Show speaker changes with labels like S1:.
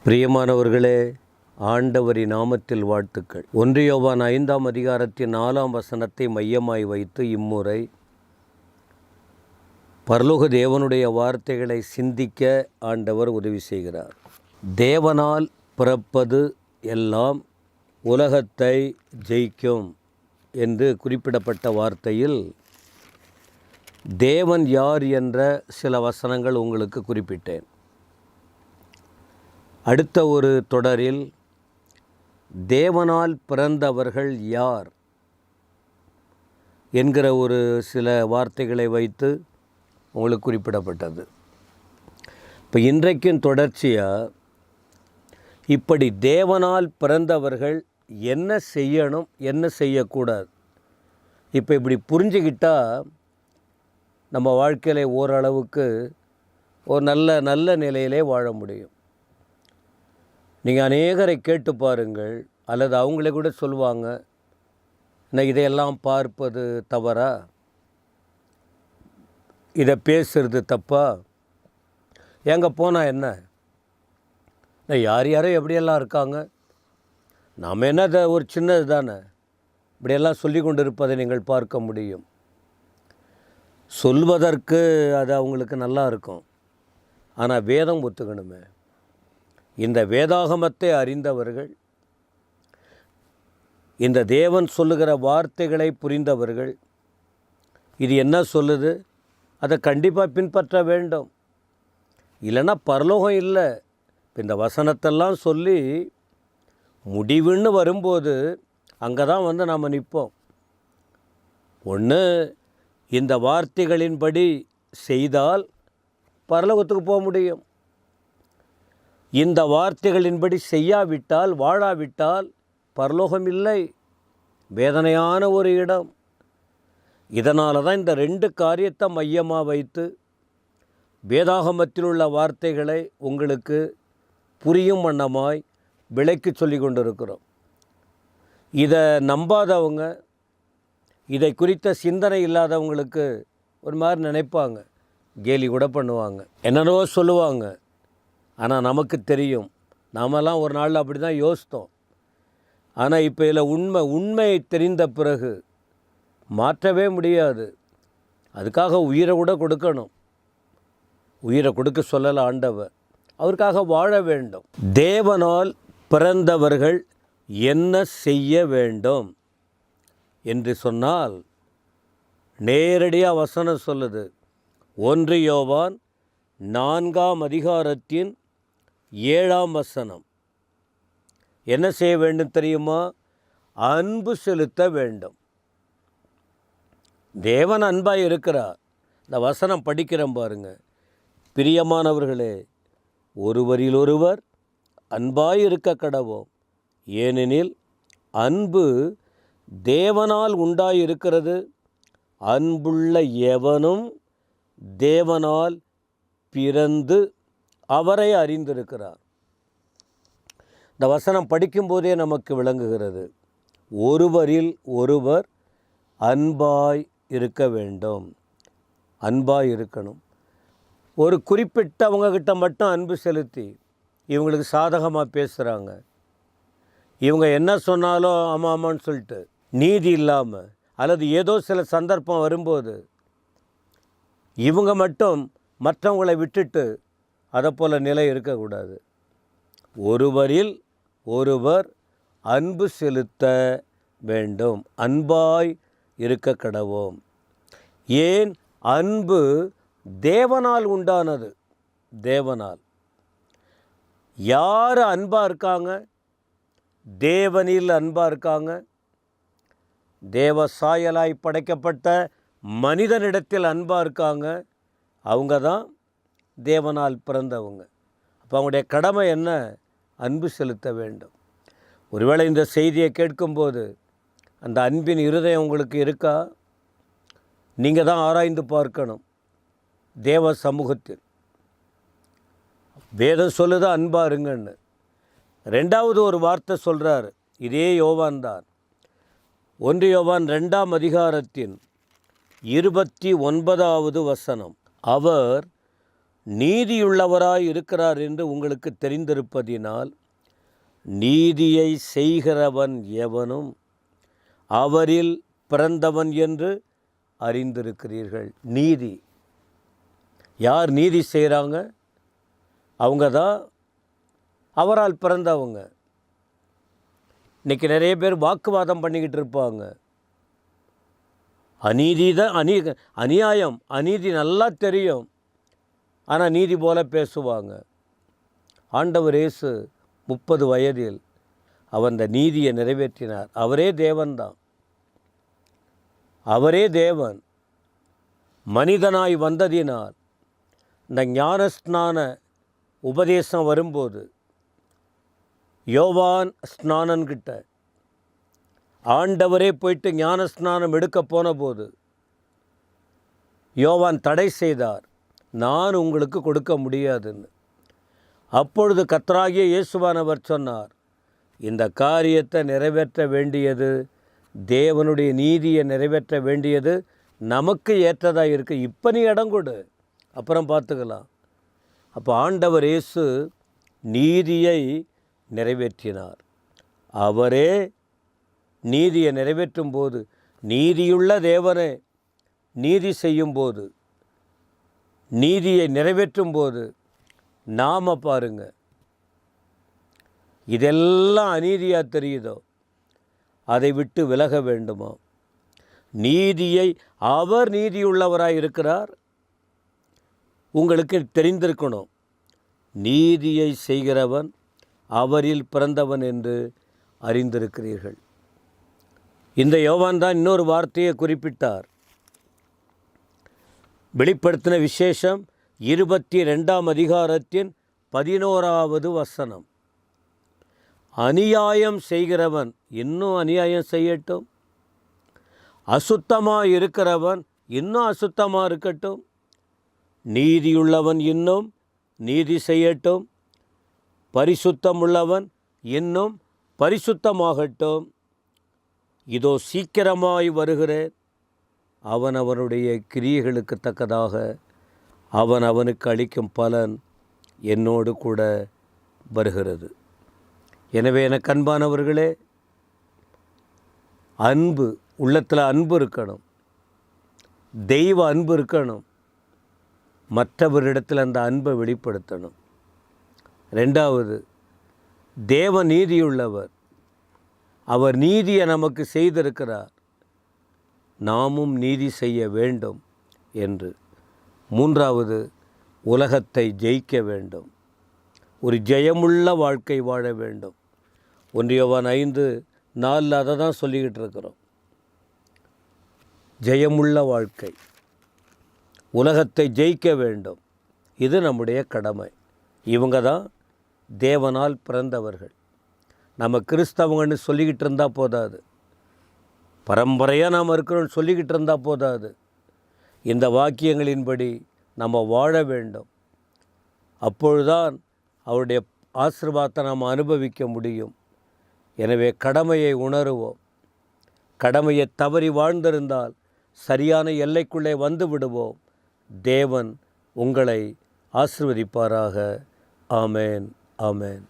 S1: பிரியமானவர்களே, ஆண்டவரின் நாமத்தில் வாழ்த்துக்கள். 1 யோவான் 5ஆம் அதிகாரத்தின் 4ஆம் வசனத்தை மையமாய் வைத்து இம்முறை பரலோக தேவனுடைய வார்த்தைகளை சிந்திக்க ஆண்டவர் உதவி செய்கிறார். தேவனால் பிறப்பது எல்லாம் உலகத்தை ஜெயிக்கும் என்று குறிப்பிடப்பட்ட வார்த்தையில் தேவன் யார் என்ற சில வசனங்கள் உங்களுக்கு குறிப்பிட்டேன். அடுத்த ஒரு தொடரில் தேவனால் பிறந்தவர்கள் யார் என்கிற ஒரு சில வார்த்தைகளை வைத்து உங்களுக்கு குறிப்பிடப்பட்டது. இப்போ இன்றைக்கும் தொடர்ச்சியாக இப்படி தேவனால் பிறந்தவர்கள் என்ன செய்யணும், என்ன செய்யக்கூடாது, இப்போ இப்படி புரிஞ்சுக்கிட்டால் நம்ம வாழ்க்கையில் ஓரளவுக்கு ஒரு நல்ல நிலையிலே வாழ முடியும். நீங்கள் அநேகரை கேட்டு பாருங்கள், அல்லது அவங்களே கூட சொல்லுவாங்க, நான் இதையெல்லாம் பார்ப்பது தவறா, இதை பேசுறது தப்பா, எங்கே போனால் என்ன, யார் எப்படியெல்லாம் இருக்காங்க, நாம் என்ன ஒரு சின்னது தானே, இப்படியெல்லாம் சொல்லி கொண்டு இருப்பதை நீங்கள் பார்க்க முடியும். சொல்வதற்கு அது அவங்களுக்கு நல்லா இருக்கும், ஆனால் வேதம் ஒத்துக்கணுமே. இந்த வேதாகமத்தை அறிந்தவர்கள், இந்த தேவன் சொல்லுகிற வார்த்தைகளை புரிந்தவர்கள், இது என்ன சொல்லுது அதை கண்டிப்பாக பின்பற்ற வேண்டும். இல்லைன்னா பரலோகம் இல்லை. இந்த வசனத்தெல்லாம் சொல்லி முடிவுன்னு வரும்போது அங்கே தான் நாம் நிற்போம். ஒன்று, இந்த வார்த்தைகளின்படி செய்தால் பரலோகத்துக்கு போக முடியும். இந்த வார்த்தைகளின்படி செய்யாவிட்டால், வாழாவிட்டால் பரலோகம் இல்லை, வேதனையான ஒரு இடம். இதனால தான் இந்த 2 காரியத்தை மையமாக வைத்து வேதாகமத்தில் உள்ள வார்த்தைகளை உங்களுக்கு புரியும் வண்ணமாய் விளக்கி சொல்லி கொண்டிருக்கிறோம். இதை நம்பாதவங்க, இதை குறித்த சிந்தனை இல்லாதவங்களுக்கு ஒரு மாதிரி நினைப்பாங்க, கேலி கூட பண்ணுவாங்க, என்னென்னவோ சொல்லுவாங்க. ஆனால் நமக்கு தெரியும், நாமெல்லாம் ஒரு நாளில் அப்படி தான் யோசித்தோம். ஆனால் இப்போ இதில் உண்மை தெரிந்த பிறகு மாற்றவே முடியாது. அதுக்காக உயிரை கூட கொடுக்கணும். உயிரை கொடுக்க சொல்லலை ஆண்டவர், அவருக்காக வாழ வேண்டும். தேவனால் பிறந்தவர்கள் என்ன செய்ய வேண்டும் என்று சொன்னால் நேரடியாக வசனம் சொல்லுது. 1 யோவான் 4ஆம் அதிகாரத்தின் 7ஆம் வசனம். என்ன செய்ய வேண்டும் தெரியுமா? அன்பு செலுத்த வேண்டும். தேவன் அன்பாய் இருக்கிறார். இந்த வசனம் படிக்கிறோம் பாருங்க. பிரியமானவர்களே, ஒருவரிலொருவர் அன்பாய் இருக்க கடவோம், ஏனெனில் அன்பு தேவனால் உண்டாயிருக்கிறது, அன்புள்ள எவனும் தேவனால் பிறந்து அவரை அறிந்திருக்கிறார். இந்த வசனம் படிக்கும்போதே நமக்கு விளங்குகிறது, ஒருவரில் ஒருவர் அன்பாய் இருக்க வேண்டும், அன்பாய் இருக்கணும். ஒரு குறிப்பிட்டவங்கக்கிட்ட மட்டும் அன்பு செலுத்தி இவங்களுக்கு சாதகமாக பேசுகிறாங்க, இவங்க என்ன சொன்னாலும் ஆமான்னு சொல்லிட்டு நீதி இல்லாமல், அல்லது ஏதோ சில சந்தர்ப்பம் வரும்போது இவங்க மட்டும் மற்றவங்களை விட்டுட்டு அதை போல் நிலை இருக்கக்கூடாது. ஒருவரில் ஒருவர் அன்பு செலுத்த வேண்டும், அன்பாய் இருக்க கடவோம். ஏன்? அன்பு தேவனால் உண்டானது. தேவனால். யார் அன்பாக இருக்காங்க? தேவனில் அன்பாக இருக்காங்க. தேவ சாயலாய் படைக்கப்பட்ட மனிதனிடத்தில் அன்பாக இருக்காங்க. அவங்க தான் தேவனால் பிறந்தவங்க. அப்போ அவங்களுடைய கடமை என்ன? அன்பு செலுத்த வேண்டும். ஒருவேளை இந்த செய்தியை கேட்கும்போது அந்த அன்பின் இருதயம் உங்களுக்கு இருக்கா? நீங்கள் தான் ஆராய்ந்து பார்க்கணும். தேவ சமூகத்தில் வேதம் சொல்லுது அன்பாக இருங்கன்னு. 2வது ஒரு வார்த்தை சொல்கிறார், இதே யோவான் தான். 1 யோவான் 2ஆம் அதிகாரத்தின் 29வது வசனம். அவர் நீதியுள்ளவராய் இருக்கிறார் என்று உங்களுக்கு தெரிந்திருப்பதினால் நீதியை செய்கிறவன் எவனும் அவரில் பிறந்தவன் என்று அறிந்திருக்கிறீர்கள். நீதி யார் நீதி செய்கிறாங்க? அவங்க தான் அவரால் பிறந்தவங்க. இன்றைக்கி நிறைய பேர் வாக்குவாதம் பண்ணிக்கிட்டு இருப்பாங்க. அநீதி தான் அநியாயம், அநீதி நல்லா தெரியும், ஆனால் நீதி போல பேசுவாங்க. ஆண்டவர் இயேசு 30 வயதில் அவர் அந்த நீதியை நிறைவேற்றினார். அவரே தேவன்தான், அவரே தேவன். மனிதனாய் வந்ததினால் இந்த ஞானஸ்நான உபதேசம் வரும்போது யோவான் ஸ்நானன்கிட்ட ஆண்டவரே போயிட்டு ஞானஸ்நானம் எடுக்க போன போது யோவான் தடை செய்தார், நான் உங்களுக்கு கொடுக்க முடியாதுன்னு. அப்பொழுது கர்த்தராகிய இயேசுவானவர் சொன்னார், இந்த காரியத்தை நிறைவேற்ற வேண்டியது, தேவனுடைய நீதியை நிறைவேற்ற வேண்டியது நமக்கு ஏற்றதாக இருக்குது. இப்போ நீ இடம் கொடு, அப்புறம் பார்த்துக்கலாம். அப்போ ஆண்டவர் இயேசு நீதியை நிறைவேற்றினார். அவரே நீதியை நிறைவேற்றும் போது, நீதியுள்ள தேவனே நீதி செய்யும்போது, நீதியை நிறைவேற்றும் போது நாம் பாருங்க, இதெல்லாம் அநீதியாக தெரியுதோ அதை விட்டு விலக வேண்டுமா? நீதியை, அவர் நீதியுள்ளவராய் இருக்கிறார். உங்களுக்கு தெரிந்திருக்கணும், நீதியை செய்கிறவன் அவரில் பிறந்தவன் என்று அறிந்திருக்கிறீர்கள். இந்த யோவான் தான் இன்னொரு வார்த்தையை குறிப்பிட்டார். வெளிப்படுத்தின விசேஷம் 22ஆம் அதிகாரத்தின் 11வது வசனம். அநியாயம் செய்கிறவன் இன்னும் அநியாயம் செய்யட்டும், அசுத்தமாக இருக்கிறவன் இன்னும் அசுத்தமாக இருக்கட்டும், நீதியுள்ளவன் இன்னும் நீதி செய்யட்டும், பரிசுத்தம் உள்ளவன் இன்னும் பரிசுத்தமாகட்டும். இதோ சீக்கிரமாய் வருகிறேன், அவன் அவனுடைய கிரியைகளுக்கு தக்கதாக அவன் அவனுக்கு அளிக்கும் பலன் என்னோடு கூட வருகிறது. எனவே எனக்கு அன்பானவர்களே, அன்பு, உள்ளத்தில் அன்பு இருக்கணும், தெய்வ அன்பு இருக்கணும். மற்றவரிடத்தில் அந்த அன்பை வெளிப்படுத்தணும். 2வது, தேவ நீதியுள்ளவர், அவர் நீதியை நமக்கு செய்திருக்கிறார், நாமும் நீதி செய்ய வேண்டும் என்று. 3வது, உலகத்தை ஜெயிக்க வேண்டும், ஒரு ஜெயமுள்ள வாழ்க்கை வாழ வேண்டும். 1 யோவான் 5:4 அதை தான் சொல்லிக்கிட்டு இருக்கிறோம். ஜெயமுள்ள வாழ்க்கை, உலகத்தை ஜெயிக்க வேண்டும், இது நம்முடைய கடமை. இவங்க தான் தேவனால் பிறந்தவர்கள். நம்ம கிறிஸ்தவங்கன்னு சொல்லிக்கிட்டு இருந்தால் போதாது, பரம்பரையாக நாம் இருக்கிறோன்னு சொல்லிக்கிட்டு இருந்தால் போதாது. இந்த வாக்கியங்களின்படி நம்ம வாழ வேண்டும். அப்பொழுதுதான் அவருடைய ஆசீர்வாதத்தை நாம் அனுபவிக்க முடியும். எனவே கடமையை உணருவோம். கடமையை தவறி வாழ்ந்திருந்தால் சரியான எல்லைக்குள்ளே வந்து விடுவோம். தேவன் உங்களை ஆசீர்வதிப்பாராக. ஆமேன், ஆமேன்.